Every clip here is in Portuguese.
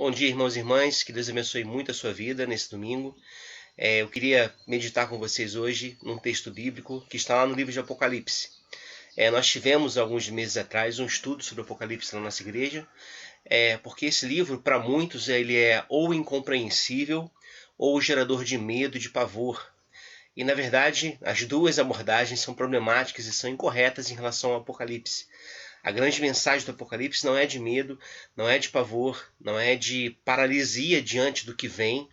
Bom dia, irmãos e irmãs, que Deus abençoe muito a sua vida nesse domingo. Eu queria meditar com vocês hoje num texto bíblico que está lá no livro de Apocalipse. Nós tivemos, alguns meses atrás, um estudo sobre o Apocalipse na nossa igreja, porque esse livro, para muitos, ele é ou incompreensível ou gerador de medo, de pavor. E, na verdade, as duas abordagens são problemáticas e são incorretas em relação ao Apocalipse. A grande mensagem do Apocalipse não é de medo, não é de pavor, não é de paralisia diante do que vem,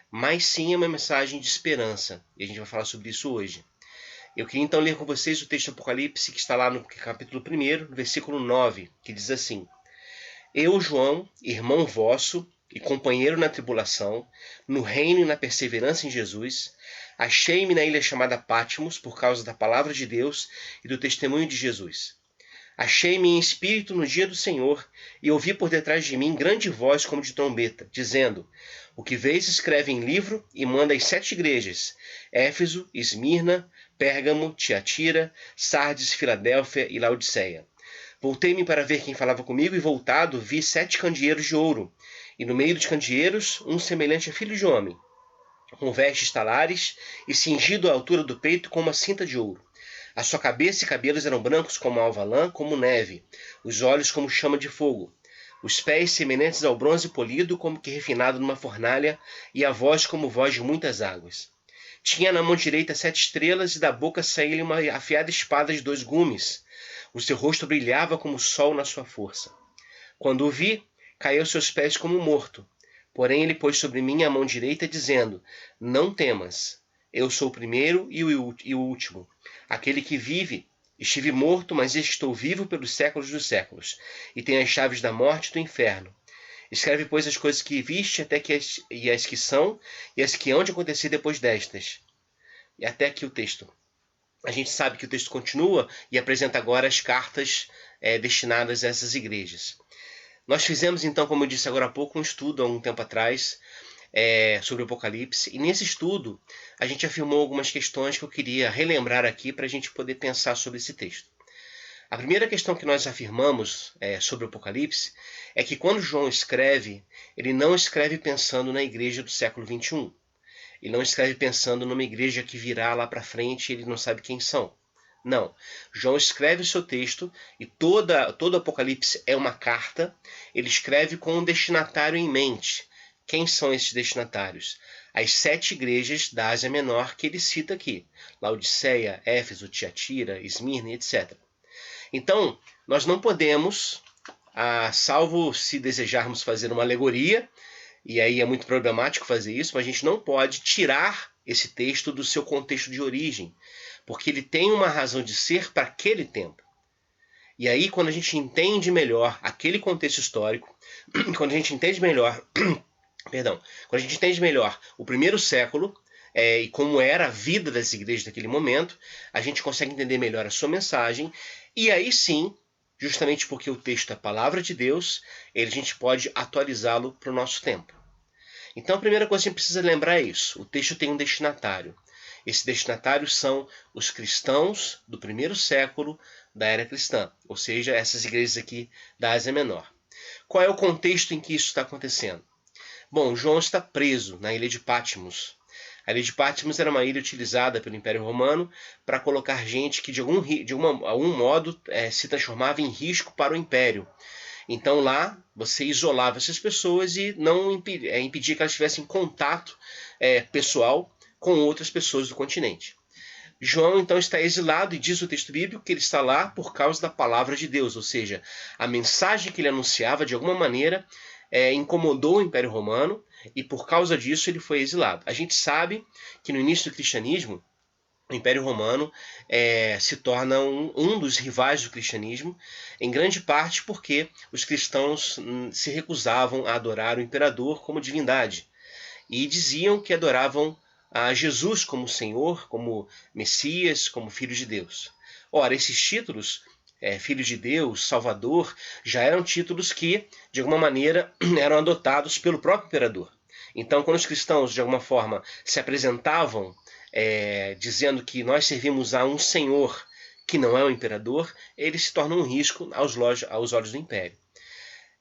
mas sim é uma mensagem de esperança. E a gente vai falar sobre isso hoje. Eu queria então ler com vocês o texto do Apocalipse que está lá no capítulo 1, no versículo 9, que diz assim: Eu, João, irmão vosso e companheiro na tribulação, no reino e na perseverança em Jesus, achei-me na ilha chamada Patmos por causa da palavra de Deus e do testemunho de Jesus. Achei-me em espírito no dia do Senhor, e ouvi por detrás de mim grande voz como de trombeta, dizendo: O que vês escreve em livro e manda às 7 igrejas: Éfeso, Esmirna, Pérgamo, Tiatira, Sardes, Filadélfia e Laodiceia. Voltei-me para ver quem falava comigo, e voltado vi 7 candeeiros de ouro, e no meio dos candeeiros um semelhante a filho de homem, com vestes talares e cingido à altura do peito com uma cinta de ouro. A sua cabeça e cabelos eram brancos como a alva lã, como neve, os olhos como chama de fogo, os pés semelhantes ao bronze polido, como que refinado numa fornalha, e a voz como voz de muitas águas. Tinha na mão direita 7 estrelas, e da boca saía-lhe uma afiada espada de 2 gumes. O seu rosto brilhava como o sol na sua força. Quando o vi, caí aos seus pés como morto. Porém ele pôs sobre mim a mão direita, dizendo: Não temas, eu sou o primeiro e o último, aquele que vive. Estive morto, mas estou vivo pelos séculos dos séculos, e tenho as chaves da morte e do inferno. Escreve, pois, as coisas que viste, até que as que são, e as que hão de acontecer depois destas. E até aqui o texto. A gente sabe que o texto continua e apresenta agora as cartas destinadas a essas igrejas. Nós fizemos então, como eu disse agora há pouco, um estudo há um tempo atrás sobre o Apocalipse, e nesse estudo a gente afirmou algumas questões que eu queria relembrar aqui para a gente poder pensar sobre esse texto. A primeira questão que nós afirmamos sobre o Apocalipse é que quando João escreve, ele não escreve pensando na igreja do século XXI. Ele não escreve pensando numa igreja que virá lá para frente e ele não sabe quem são. Não. João escreve o seu texto e todo o Apocalipse é uma carta. Ele escreve com um destinatário em mente. Quem são esses destinatários? As 7 igrejas da Ásia Menor que ele cita aqui: Laodiceia, Éfeso, Tiatira, Esmirna, etc. Então, nós não podemos, salvo se desejarmos fazer uma alegoria, e aí é muito problemático fazer isso, mas a gente não pode tirar esse texto do seu contexto de origem, porque ele tem uma razão de ser para aquele tempo. E aí, quando a gente entende melhor aquele contexto histórico, quando a gente entende melhor, quando a gente entende melhor o primeiro século e como era a vida das igrejas naquele momento, a gente consegue entender melhor a sua mensagem, e aí sim, justamente porque o texto é a palavra de Deus, a gente pode atualizá-lo para o nosso tempo. Então a primeira coisa que a gente precisa lembrar é isso: o texto tem um destinatário. Esse destinatário são os cristãos do primeiro século da era cristã, ou seja, essas igrejas aqui da Ásia Menor. Qual é o contexto em que isso está acontecendo? Bom, João está preso na ilha de Patmos. A ilha de Patmos era uma ilha utilizada pelo Império Romano para colocar gente que de algum modo se transformava em risco para o Império. Então lá você isolava essas pessoas e não impedia que elas tivessem contato pessoal com outras pessoas do continente. João então está exilado, e diz o texto bíblico que ele está lá por causa da palavra de Deus, ou seja, a mensagem que ele anunciava de alguma maneira incomodou o Império Romano, e por causa disso ele foi exilado. A gente sabe que no início do cristianismo, o Império Romano se torna um dos rivais do cristianismo, em grande parte porque os cristãos se recusavam a adorar o imperador como divindade, e diziam que adoravam a Jesus como Senhor, como Messias, como Filho de Deus. Ora, esses títulos, Filho de Deus, Salvador, já eram títulos que, de alguma maneira, eram adotados pelo próprio imperador. Então, quando os cristãos, de alguma forma, se apresentavam dizendo que nós servimos a um Senhor que não é o imperador, eles se tornam um risco aos olhos do Império.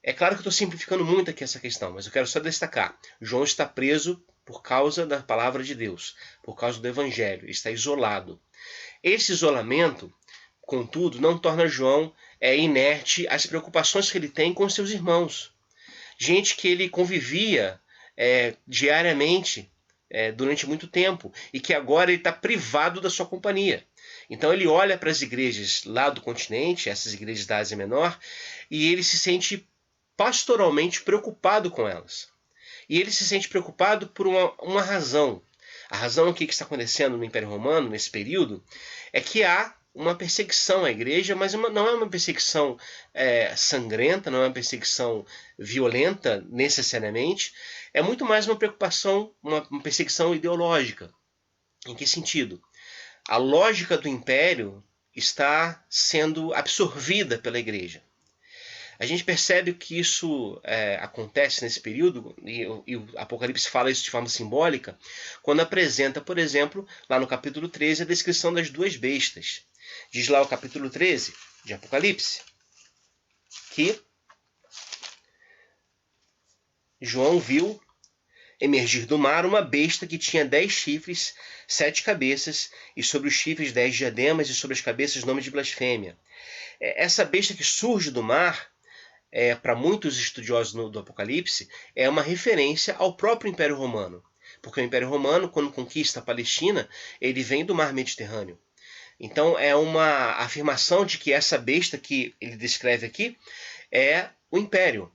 É claro que eu estou simplificando muito aqui essa questão, mas eu quero só destacar. João está preso por causa da palavra de Deus, por causa do Evangelho, está isolado. Esse isolamento, contudo, não torna João inerte às preocupações que ele tem com seus irmãos. Gente que ele convivia diariamente durante muito tempo e que agora ele está privado da sua companhia. Então ele olha para as igrejas lá do continente, essas igrejas da Ásia Menor, e ele se sente pastoralmente preocupado com elas. E ele se sente preocupado por uma razão. A razão aqui que está acontecendo no Império Romano, nesse período, é que há uma perseguição à igreja, mas não é uma perseguição sangrenta, não é uma perseguição violenta necessariamente, é muito mais uma preocupação, uma perseguição ideológica. Em que sentido? A lógica do império está sendo absorvida pela igreja. A gente percebe que isso acontece nesse período, e o Apocalipse fala isso de forma simbólica, quando apresenta, por exemplo, lá no capítulo 13, a descrição das duas bestas. Diz lá o capítulo 13 de Apocalipse que João viu emergir do mar uma besta que tinha 10 chifres, 7 cabeças, e sobre os chifres 10 diademas, e sobre as cabeças nome de blasfêmia. Essa besta que surge do mar, para muitos estudiosos do Apocalipse, é uma referência ao próprio Império Romano. Porque o Império Romano, quando conquista a Palestina, ele vem do mar Mediterrâneo. Então é uma afirmação de que essa besta que ele descreve aqui é o Império.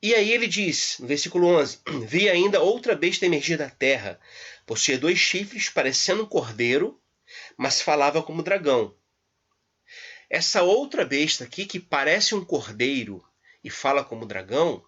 E aí ele diz, no versículo 11, vi ainda outra besta emergir da terra, possuía 2 chifres, parecendo um cordeiro, mas falava como dragão. Essa outra besta aqui, que parece um cordeiro e fala como dragão,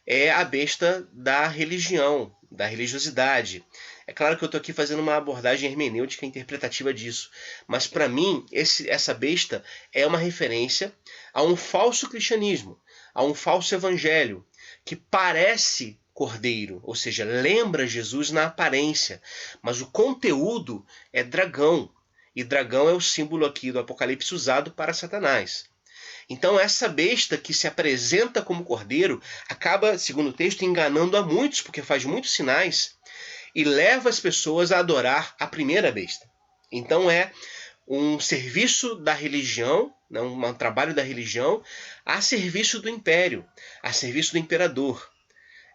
é a besta da religião, da religiosidade. É claro que eu estou aqui fazendo uma abordagem hermenêutica interpretativa disso, mas para mim essa besta é uma referência a um falso cristianismo, a um falso evangelho, que parece cordeiro, ou seja, lembra Jesus na aparência, mas o conteúdo é dragão, e dragão é o símbolo aqui do Apocalipse usado para Satanás. Então essa besta que se apresenta como cordeiro acaba, segundo o texto, enganando a muitos, porque faz muitos sinais, e leva as pessoas a adorar a primeira besta. Então é um serviço da religião, um trabalho da religião, a serviço do império, a serviço do imperador.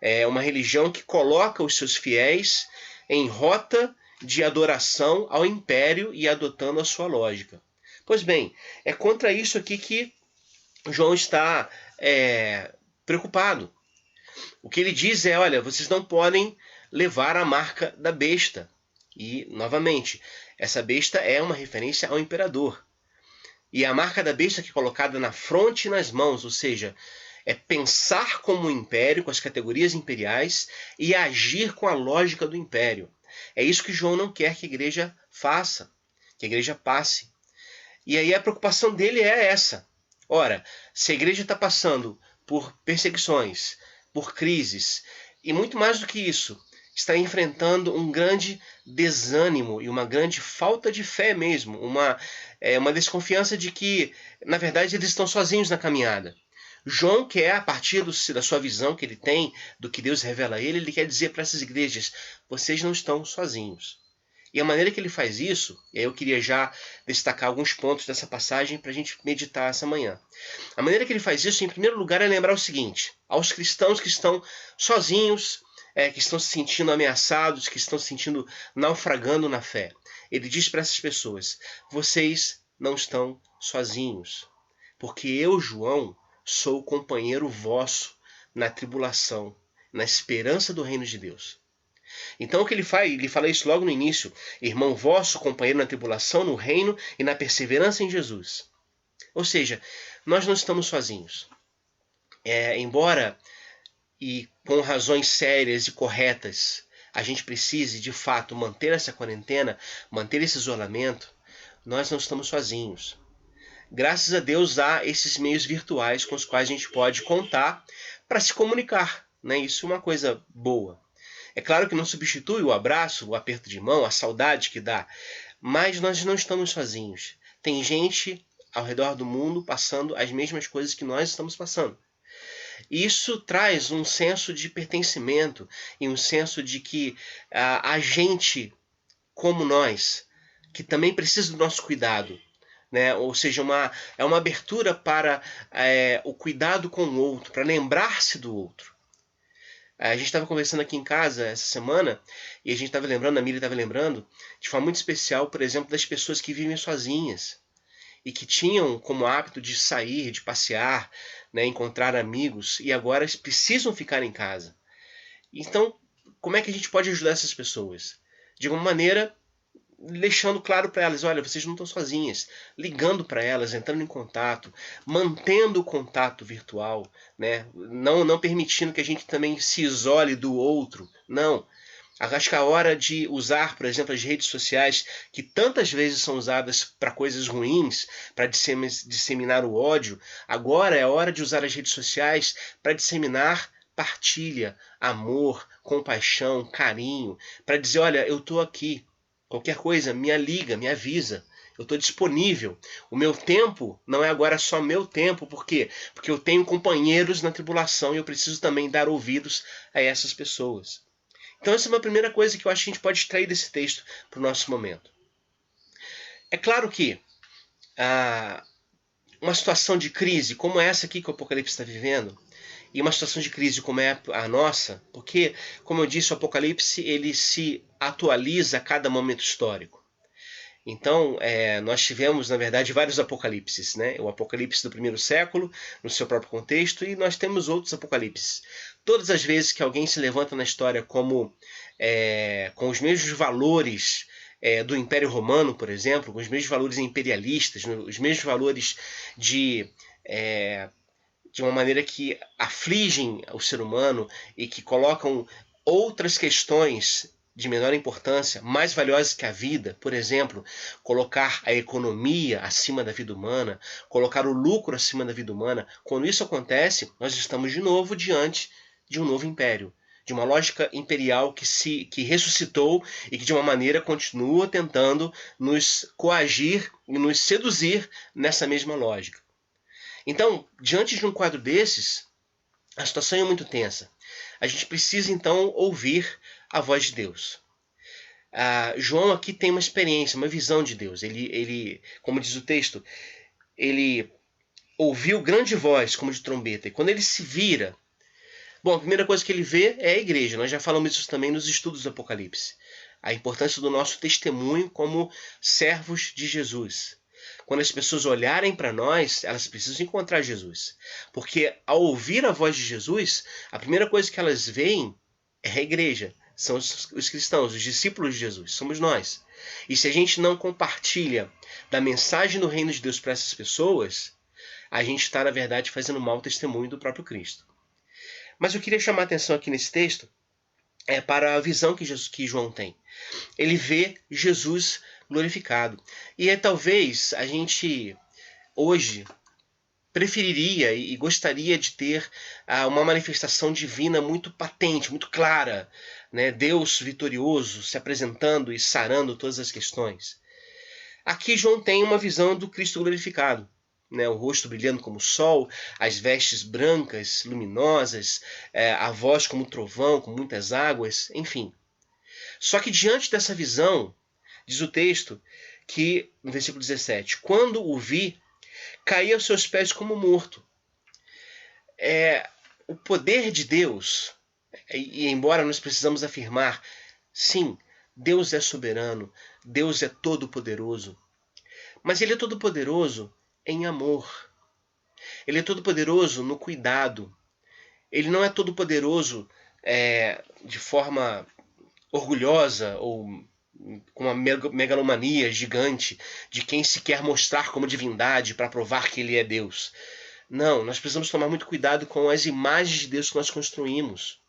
É uma religião que coloca os seus fiéis em rota de adoração ao império e adotando a sua lógica. Pois bem, é contra isso aqui que João está preocupado. O que ele diz é, olha, vocês não podem levar a marca da besta. E, novamente, essa besta é uma referência ao imperador. E a marca da besta que é colocada na fronte e nas mãos, ou seja, é pensar como um império, com as categorias imperiais, e agir com a lógica do império. É isso que João não quer que a igreja faça, que a igreja passe. E aí a preocupação dele é essa. Ora, se a igreja está passando por perseguições, por crises, e muito mais do que isso, está enfrentando um grande desânimo e uma grande falta de fé mesmo, uma desconfiança de que, na verdade, eles estão sozinhos na caminhada. João quer, a partir da sua visão que ele tem, do que Deus revela a ele, ele quer dizer para essas igrejas, vocês não estão sozinhos. E a maneira que ele faz isso, e aí eu queria já destacar alguns pontos dessa passagem para a gente meditar essa manhã. A maneira que ele faz isso, em primeiro lugar, é lembrar o seguinte, aos cristãos que estão sozinhos, que estão se sentindo ameaçados, que estão se sentindo naufragando na fé. Ele diz para essas pessoas, vocês não estão sozinhos, porque eu, João, sou o companheiro vosso na tribulação, na esperança do reino de Deus. Então o que ele faz? Ele fala isso logo no início. Irmão vosso, companheiro na tribulação, no reino e na perseverança em Jesus. Ou seja, nós não estamos sozinhos. Embora, e com razões sérias e corretas, a gente precise, de fato, manter essa quarentena, manter esse isolamento, nós não estamos sozinhos. Graças a Deus há esses meios virtuais com os quais a gente pode contar para se comunicar. Né? Isso é uma coisa boa. É claro que não substitui o abraço, o aperto de mão, a saudade que dá, mas nós não estamos sozinhos. Tem gente ao redor do mundo passando as mesmas coisas que nós estamos passando. E isso traz um senso de pertencimento e um senso de que a gente, como nós, que também precisa do nosso cuidado, né? Ou seja, é uma abertura para o cuidado com o outro, para lembrar-se do outro. A gente estava conversando aqui em casa essa semana e a gente estava lembrando, a Miriam estava lembrando, de forma muito especial, por exemplo, das pessoas que vivem sozinhas e que tinham como hábito de sair, de passear, né, encontrar amigos e agora precisam ficar em casa. Então, como é que a gente pode ajudar essas pessoas? De uma maneira deixando claro para elas, olha, vocês não estão sozinhas, ligando para elas, entrando em contato, mantendo o contato virtual, né? Não permitindo que a gente também se isole do outro, não. Acho que a hora de usar, por exemplo, as redes sociais, que tantas vezes são usadas para coisas ruins, para disseminar o ódio, agora é a hora de usar as redes sociais para disseminar partilha, amor, compaixão, carinho, para dizer, olha, eu estou aqui, qualquer coisa, me liga, me avisa. Eu estou disponível. O meu tempo não é agora só meu tempo. Por quê? Porque eu tenho companheiros na tribulação e eu preciso também dar ouvidos a essas pessoas. Então essa é uma primeira coisa que eu acho que a gente pode extrair desse texto para o nosso momento. É claro que uma situação de crise como essa aqui que o Apocalipse está vivendo, e uma situação de crise como é a nossa, porque, como eu disse, o Apocalipse ele se atualiza a cada momento histórico. Então, nós tivemos, na verdade, vários apocalipses, né? O apocalipse do primeiro século, no seu próprio contexto, e nós temos outros apocalipses. Todas as vezes que alguém se levanta na história como com os mesmos valores do Império Romano, por exemplo, com os mesmos valores imperialistas, os mesmos valores de uma maneira que afligem o ser humano e que colocam outras questões de menor importância, mais valiosas que a vida, por exemplo, colocar a economia acima da vida humana, colocar o lucro acima da vida humana. Quando isso acontece, nós estamos de novo diante de um novo império, de uma lógica imperial que ressuscitou e que de uma maneira continua tentando nos coagir e nos seduzir nessa mesma lógica. Então, diante de um quadro desses, a situação é muito tensa. A gente precisa, então, ouvir a voz de Deus. João aqui tem uma experiência, uma visão de Deus. Ele, como diz o texto, ele ouviu grande voz, como de trombeta. E quando ele se vira... Bom, a primeira coisa que ele vê é a igreja. Nós já falamos isso também nos estudos do Apocalipse. A importância do nosso testemunho como servos de Jesus. Quando as pessoas olharem para nós, elas precisam encontrar Jesus. Porque ao ouvir a voz de Jesus, a primeira coisa que elas veem é a igreja. São os cristãos, os discípulos de Jesus. Somos nós. E se a gente não compartilha da mensagem do reino de Deus para essas pessoas, a gente está, na verdade, fazendo mau testemunho do próprio Cristo. Mas eu queria chamar a atenção aqui nesse texto para a visão que João tem. Ele vê Jesus glorificado. E talvez a gente hoje preferiria e gostaria de ter uma manifestação divina muito patente, muito clara, né? Deus vitorioso se apresentando e sarando todas as questões. Aqui João tem uma visão do Cristo glorificado. Né, o rosto brilhando como o sol, as vestes brancas, luminosas, a voz como um trovão, com muitas águas, enfim. Só que diante dessa visão, diz o texto que, no versículo 17, quando o vi, caí aos seus pés como morto. O poder de Deus, e embora nós precisamos afirmar, sim, Deus é soberano, Deus é todo-poderoso, mas Ele é todo-poderoso em amor. Ele é todo-poderoso no cuidado. Ele não é todo-poderoso de forma orgulhosa ou com uma megalomania gigante de quem se quer mostrar como divindade para provar que ele é Deus. Não, nós precisamos tomar muito cuidado com as imagens de Deus que nós construímos.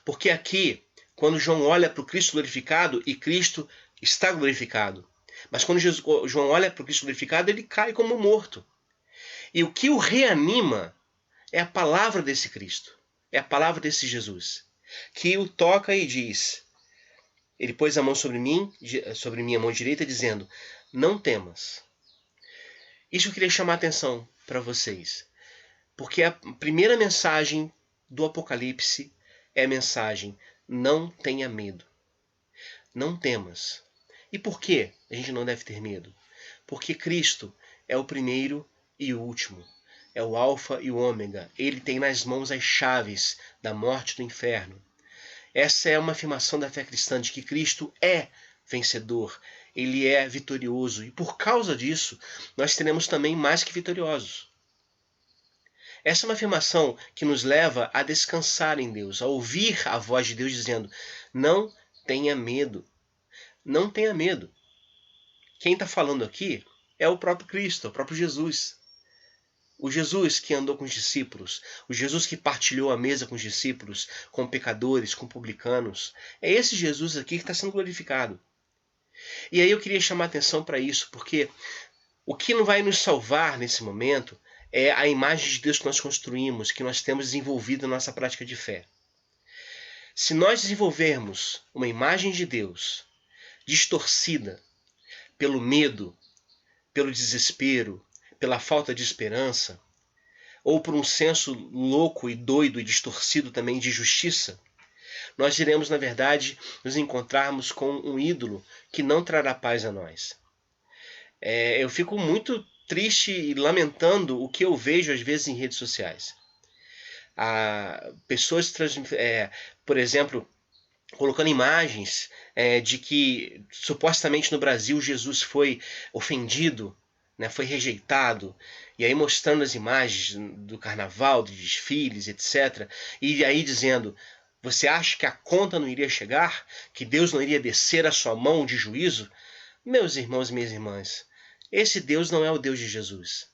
Porque aqui, quando João olha para o Cristo glorificado, e Cristo está glorificado, mas quando João olha para o Cristo glorificado, ele cai como morto. E o que o reanima é a palavra desse Cristo, é a palavra desse Jesus, que o toca e diz, ele pôs a mão sobre mim, sobre minha mão direita, dizendo, não temas. Isso eu queria chamar a atenção para vocês. Porque a primeira mensagem do Apocalipse é a mensagem: não tenha medo. Não temas. E por que a gente não deve ter medo? Porque Cristo é o primeiro e o último. É o Alfa e o Ômega. Ele tem nas mãos as chaves da morte e do inferno. Essa é uma afirmação da fé cristã de que Cristo é vencedor. Ele é vitorioso. E por causa disso, nós seremos também mais que vitoriosos. Essa é uma afirmação que nos leva a descansar em Deus, a ouvir a voz de Deus dizendo: não tenha medo. Não tenha medo. Quem está falando aqui é o próprio Cristo, é o próprio Jesus. O Jesus que andou com os discípulos, o Jesus que partilhou a mesa com os discípulos, com pecadores, com publicanos. É esse Jesus aqui que está sendo glorificado. E aí eu queria chamar a atenção para isso, porque o que não vai nos salvar nesse momento é a imagem de Deus que nós construímos, que nós temos desenvolvido na nossa prática de fé. Se nós desenvolvermos uma imagem de Deus distorcida pelo medo, pelo desespero, pela falta de esperança, ou por um senso louco e doido e distorcido também de justiça, nós iremos, na verdade, nos encontrarmos com um ídolo que não trará paz a nós. Eu fico muito triste e lamentando o que eu vejo às vezes em redes sociais. Pessoas, por exemplo, colocando imagens de que supostamente no Brasil Jesus foi ofendido, né, foi rejeitado, e aí mostrando as imagens do carnaval, dos desfiles, etc. E aí dizendo: você acha que a conta não iria chegar? Que Deus não iria descer a sua mão de juízo? Meus irmãos e minhas irmãs, esse Deus não é o Deus de Jesus.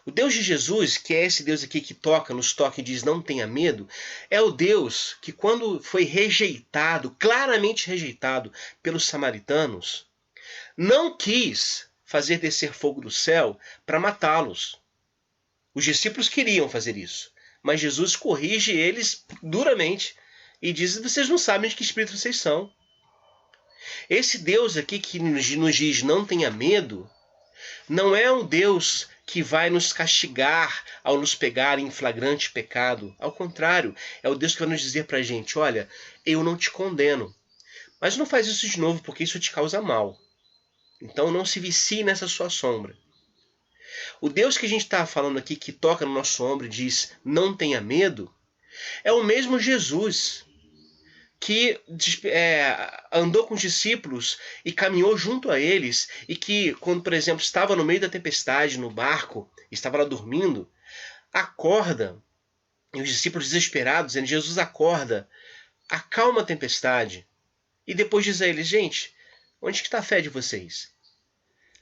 O Deus de Jesus, que é esse Deus aqui que nos toca e diz não tenha medo, é o Deus que quando foi rejeitado, claramente rejeitado pelos samaritanos, não quis fazer descer fogo do céu para matá-los. Os discípulos queriam fazer isso, mas Jesus corrige eles duramente e diz: vocês não sabem de que espírito vocês são. Esse Deus aqui que nos diz não tenha medo, não é um Deus que vai nos castigar ao nos pegar em flagrante pecado. Ao contrário, é o Deus que vai nos dizer para a gente: olha, eu não te condeno, mas não faz isso de novo porque isso te causa mal. Então não se vicie nessa sua sombra. O Deus que a gente está falando aqui, que toca no nosso ombro e diz não tenha medo, é o mesmo Jesus que andou com os discípulos e caminhou junto a eles, e que, quando, por exemplo, estava no meio da tempestade no barco, estava lá dormindo, acorda, e os discípulos desesperados, dizendo: Jesus, acorda, acalma a tempestade. E depois diz a eles: gente, onde está a fé de vocês?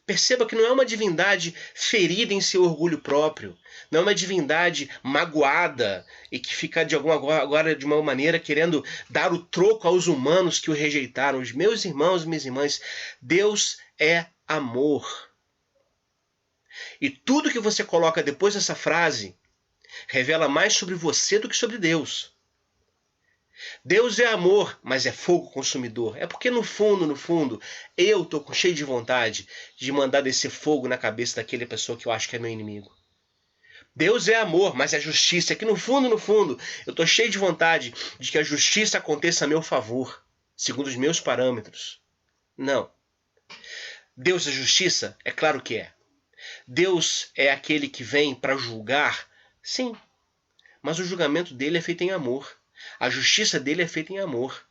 Perceba que não é uma divindade ferida em seu orgulho próprio, não é uma divindade magoada e que fica agora de uma maneira querendo dar o troco aos humanos que o rejeitaram. Os meus irmãos e minhas irmãs, Deus é amor. E tudo que você coloca depois dessa frase revela mais sobre você do que sobre Deus. Deus é amor, mas é fogo consumidor. É porque no fundo, eu estou cheio de vontade de mandar descer fogo na cabeça daquela pessoa que eu acho que é meu inimigo. Deus é amor, mas é justiça. É que no fundo, eu estou cheio de vontade de que a justiça aconteça a meu favor, segundo os meus parâmetros. Não. Deus é justiça? É claro que é. Deus é aquele que vem para julgar? Sim. Mas o julgamento dele é feito em amor. A justiça dele é feita em amor.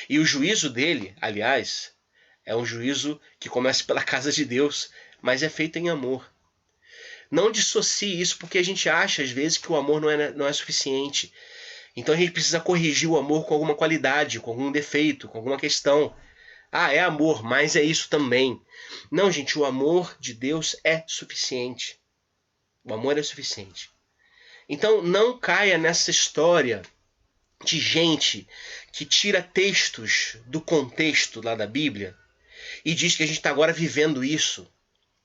E o juízo dele, aliás, é um juízo que começa pela casa de Deus, mas é feito em amor. Não dissocie isso, porque a gente acha, às vezes, que o amor não é suficiente. Então a gente precisa corrigir o amor com alguma qualidade, com algum defeito, com alguma questão. Ah, é amor, mas é isso também. Não, gente, o amor de Deus é suficiente. O amor é suficiente. Então não caia nessa história de gente que tira textos do contexto lá da Bíblia e diz que a gente está agora vivendo isso,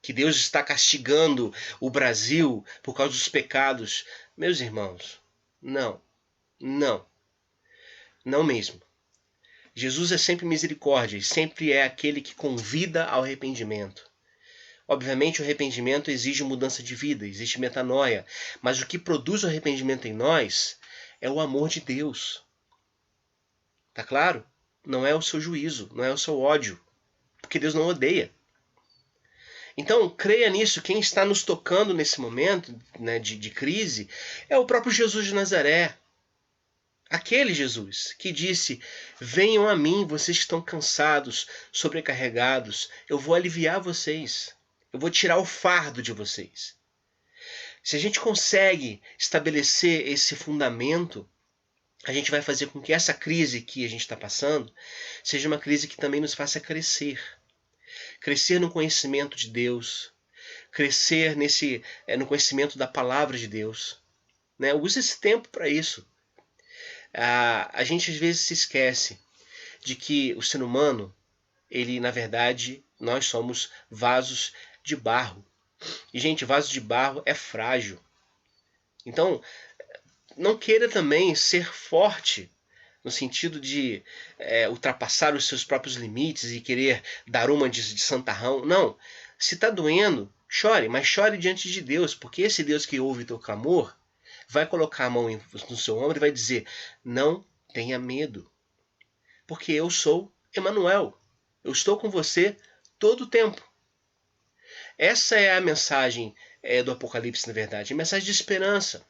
que Deus está castigando o Brasil por causa dos pecados. Meus irmãos, não mesmo. Jesus é sempre misericórdia e sempre é aquele que convida ao arrependimento. Obviamente, o arrependimento exige mudança de vida, existe metanoia, mas o que produz o arrependimento em nós é o amor de Deus. Tá claro? Não é o seu juízo, não é o seu ódio, porque Deus não odeia. Então, creia nisso. Quem está nos tocando nesse momento, né, de crise é o próprio Jesus de Nazaré. Aquele Jesus que disse: venham a mim, vocês que estão cansados, sobrecarregados, eu vou aliviar vocês. Eu vou tirar o fardo de vocês. Se a gente consegue estabelecer esse fundamento, a gente vai fazer com que essa crise que a gente está passando seja uma crise que também nos faça crescer. Crescer no conhecimento de Deus, crescer no conhecimento da palavra de Deus. Né? Use esse tempo para isso. A gente às vezes se esquece de que o ser humano, ele na verdade, nós somos vasos de barro. E gente, vaso de barro é frágil. Então, não queira também ser forte no sentido de ultrapassar os seus próprios limites e querer dar uma de santarrão. Não. Se está doendo, chore, mas chore diante de Deus, porque esse Deus que ouve teu clamor vai colocar a mão no seu ombro e vai dizer: não tenha medo, porque eu sou Emanuel. Eu estou com você todo o tempo. Essa é a mensagem do Apocalipse, na verdade. É a mensagem de esperança.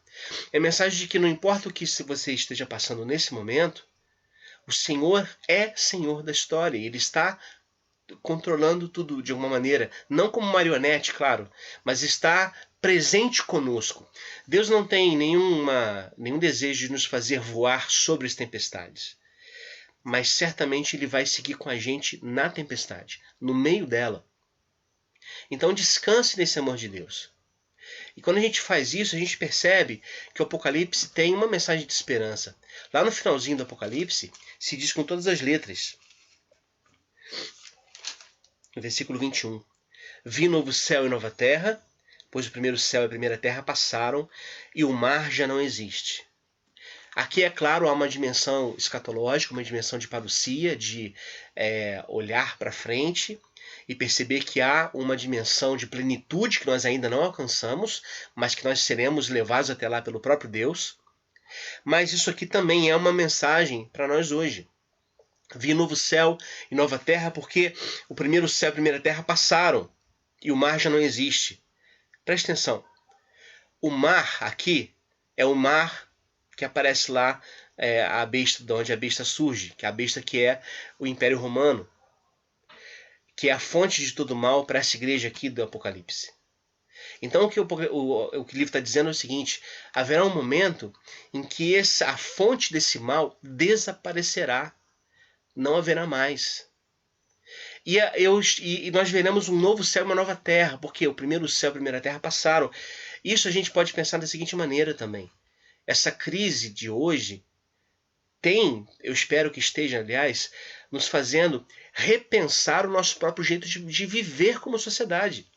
É a mensagem de que não importa o que você esteja passando nesse momento, o Senhor é Senhor da história. Ele está controlando tudo de alguma maneira. Não como marionete, claro, mas está presente conosco. Deus não tem nenhum desejo de nos fazer voar sobre as tempestades. Mas certamente Ele vai seguir com a gente na tempestade, no meio dela. Então descanse nesse amor de Deus. E quando a gente faz isso, a gente percebe que o Apocalipse tem uma mensagem de esperança. Lá no finalzinho do Apocalipse, se diz com todas as letras, no versículo 21, vi novo céu e nova terra, pois o primeiro céu e a primeira terra passaram, e o mar já não existe. Aqui, é claro, há uma dimensão escatológica, uma dimensão de parousia, de olhar para frente e perceber que há uma dimensão de plenitude que nós ainda não alcançamos, mas que nós seremos levados até lá pelo próprio Deus. Mas isso aqui também é uma mensagem para nós hoje. Vi novo céu e nova terra, porque o primeiro céu e a primeira terra passaram e o mar já não existe. Preste atenção. O mar aqui é o mar que aparece lá, a besta, de onde a besta surge, que é a besta que é o Império Romano, que é a fonte de todo mal para essa igreja aqui do Apocalipse. Então o que o livro está dizendo é o seguinte: haverá um momento em que a fonte desse mal desaparecerá, não haverá mais. E nós veremos um novo céu e uma nova terra, porque o primeiro céu e a primeira terra passaram. Isso a gente pode pensar da seguinte maneira também. Essa crise de hoje eu espero que esteja, aliás, nos fazendo repensar o nosso próprio jeito de viver como sociedade.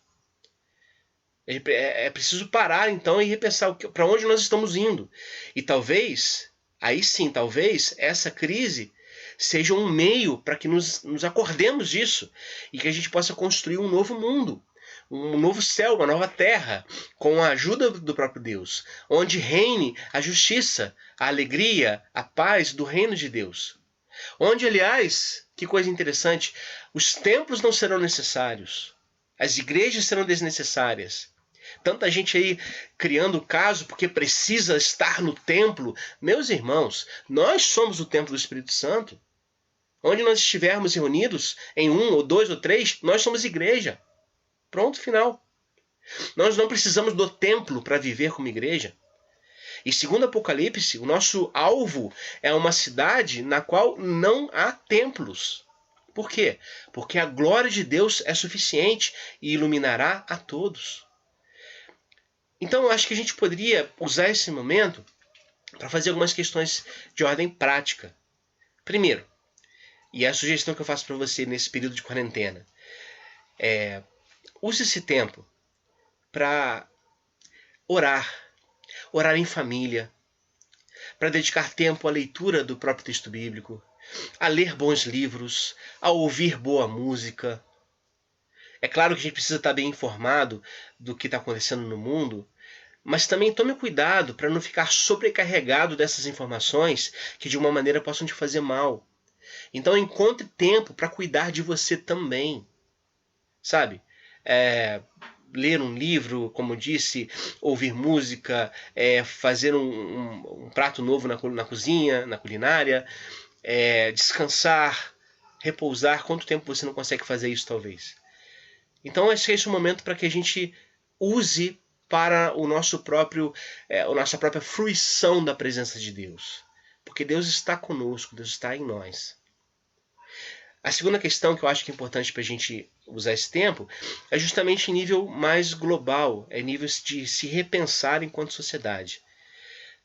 É preciso parar, então, e repensar para onde nós estamos indo. E talvez, aí sim, talvez, essa crise seja um meio para que nos acordemos disso e que a gente possa construir um novo mundo, um novo céu, uma nova terra, com a ajuda do próprio Deus, onde reine a justiça, a alegria, a paz do reino de Deus. Onde, aliás, que coisa interessante, os templos não serão necessários, as igrejas serão desnecessárias. Tanta gente aí criando caso porque precisa estar no templo. Meus irmãos, nós somos o templo do Espírito Santo. Onde nós estivermos reunidos, em 1 ou 2 ou 3, nós somos igreja. Pronto, final. Nós não precisamos do templo para viver como igreja. E segundo Apocalipse, o nosso alvo é uma cidade na qual não há templos. Por quê? Porque a glória de Deus é suficiente e iluminará a todos. Então eu acho que a gente poderia usar esse momento para fazer algumas questões de ordem prática. Primeiro, e é a sugestão que eu faço para você nesse período de quarentena, use esse tempo para orar em família, para dedicar tempo à leitura do próprio texto bíblico, a ler bons livros, a ouvir boa música. É claro que a gente precisa estar bem informado do que está acontecendo no mundo, mas também tome cuidado para não ficar sobrecarregado dessas informações que de uma maneira possam te fazer mal. Então encontre tempo para cuidar de você também, sabe? Ler um livro, como disse, ouvir música, fazer um prato novo na cozinha, na culinária, descansar, repousar. Quanto tempo você não consegue fazer isso, talvez? Então esse é o momento para que a gente use para o nosso próprio, a nossa própria fruição da presença de Deus. Porque Deus está conosco, Deus está em nós. A segunda questão que eu acho que é importante para a gente usar esse tempo é justamente em nível mais global, é nível de se repensar enquanto sociedade.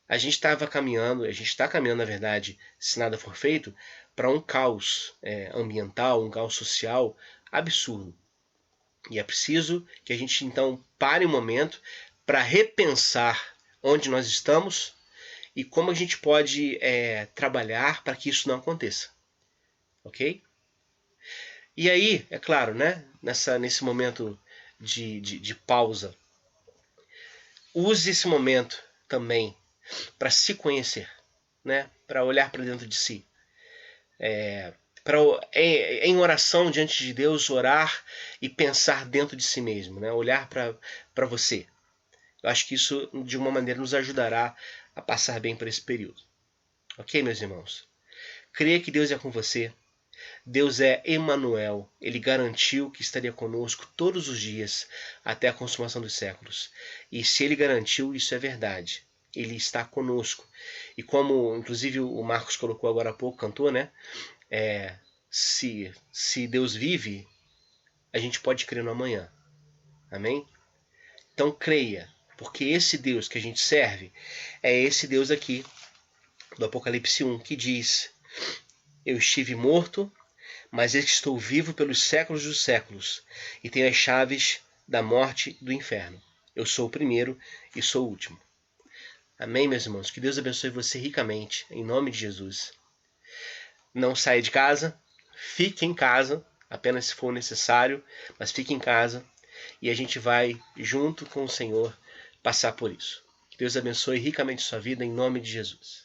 A gente estava caminhando, a gente está caminhando, na verdade, se nada for feito, para um caos ambiental, um caos social absurdo. E é preciso que a gente então pare um momento para repensar onde nós estamos e como a gente pode trabalhar para que isso não aconteça. Ok? E aí, é claro, né, nesse momento de pausa, use esse momento também para se conhecer, né, para olhar para dentro de si. Em oração diante de Deus, orar e pensar dentro de si mesmo, né, olhar para você. Eu acho que isso, de uma maneira, nos ajudará a passar bem por esse período. Ok, meus irmãos? Creia que Deus é com você. Deus é Emanuel. Ele garantiu que estaria conosco todos os dias até a consumação dos séculos. E se ele garantiu, isso é verdade. Ele está conosco. E como, inclusive, o Marcos colocou agora há pouco, cantou, né? Se Deus vive, a gente pode crer no amanhã. Amém? Então creia, porque esse Deus que a gente serve é esse Deus aqui, do Apocalipse 1, que diz: eu estive morto, mas estou vivo pelos séculos dos séculos, e tenho as chaves da morte e do inferno. Eu sou o primeiro e sou o último. Amém, meus irmãos? Que Deus abençoe você ricamente, em nome de Jesus. Não saia de casa, fique em casa, apenas se for necessário, mas fique em casa, e a gente vai, junto com o Senhor, passar por isso. Que Deus abençoe ricamente sua vida, em nome de Jesus.